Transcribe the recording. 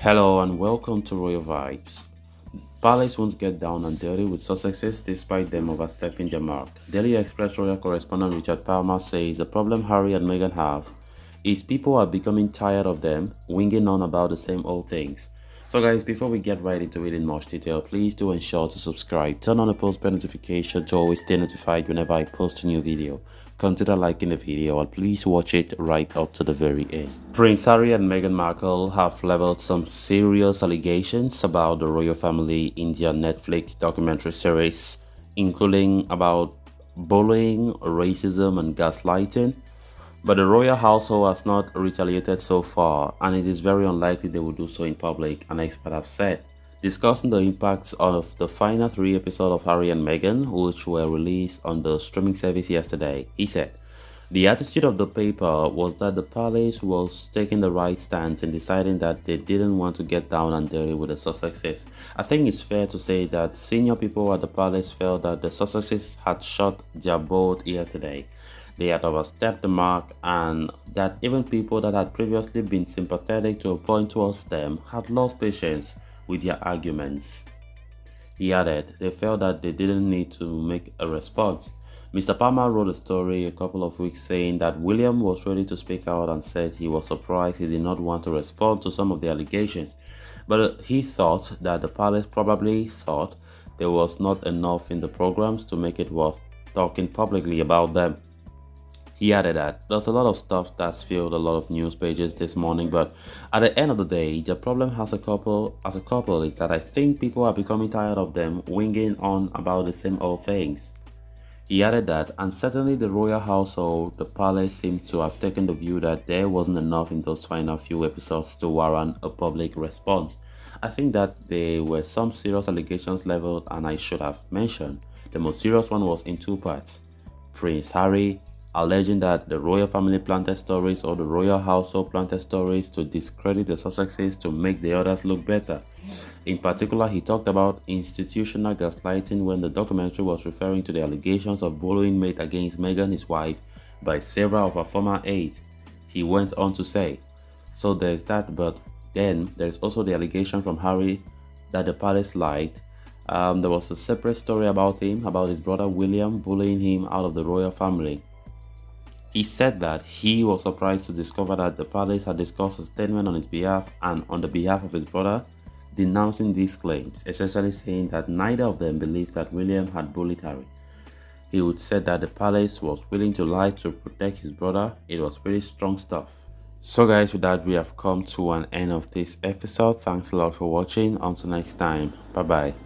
Hello and welcome to Royal Vibes. Palace won't get down and dirty with Sussexes despite them overstepping their mark. Daily Express Royal correspondent Richard Palmer says the problem Harry and Meghan have is people are becoming tired of them winging on about the same old things. So guys, before we get right into it in much detail, please do ensure to subscribe, turn on the post bell notification to always stay notified whenever I post a new video. Consider liking the video and please watch it right up to the very end. Prince Harry and Meghan Markle have leveled some serious allegations about the royal family in their Netflix documentary series, including about bullying, racism and gaslighting. But the royal household has not retaliated so far, and it is very unlikely they will do so in public, an expert have said. Discussing the impacts of the final 3 episodes of Harry and Meghan, which were released on the streaming service yesterday, he said, "The attitude of the paper was that the palace was taking the right stance in deciding that they didn't want to get down and dirty with the Sussexes. I think it's fair to say that senior people at the palace felt that the Sussexes had shot their boat yesterday. They had overstepped the mark, and that even people that had previously been sympathetic to a point towards them had lost patience with their arguments." He added, they felt that they didn't need to make a response. Mr. Palmer wrote a story a couple of weeks saying that William was ready to speak out and said he was surprised he did not want to respond to some of the allegations, but he thought that the palace probably thought there was not enough in the programs to make it worth talking publicly about them. He added that there's a lot of stuff that's filled a lot of news pages this morning, but at the end of the day, the problem as a couple is that I think people are becoming tired of them winging on about the same old things. He added that, and certainly the royal household, the palace seemed to have taken the view that there wasn't enough in those final few episodes to warrant a public response. I think that there were some serious allegations leveled, and I should have mentioned. The most serious one was in 2 parts. Prince Harry alleging that the royal family planted stories or the royal household planted stories to discredit the Sussexes to make the others look better. In particular, he talked about institutional gaslighting when the documentary was referring to the allegations of bullying made against Meghan, his wife, by several of her former aides. He went on to say, so there's that, but then there's also the allegation from Harry that the palace lied. There was a separate story about him, about his brother William bullying him out of the royal family. He said that he was surprised to discover that the palace had discussed a statement on his behalf and on the behalf of his brother, denouncing these claims, essentially saying that neither of them believed that William had bullied Harry. He would said that the palace was willing to lie to protect his brother. It was pretty strong stuff. So guys, with that we have come to an end of this episode. Thanks a lot for watching. Until next time, bye bye.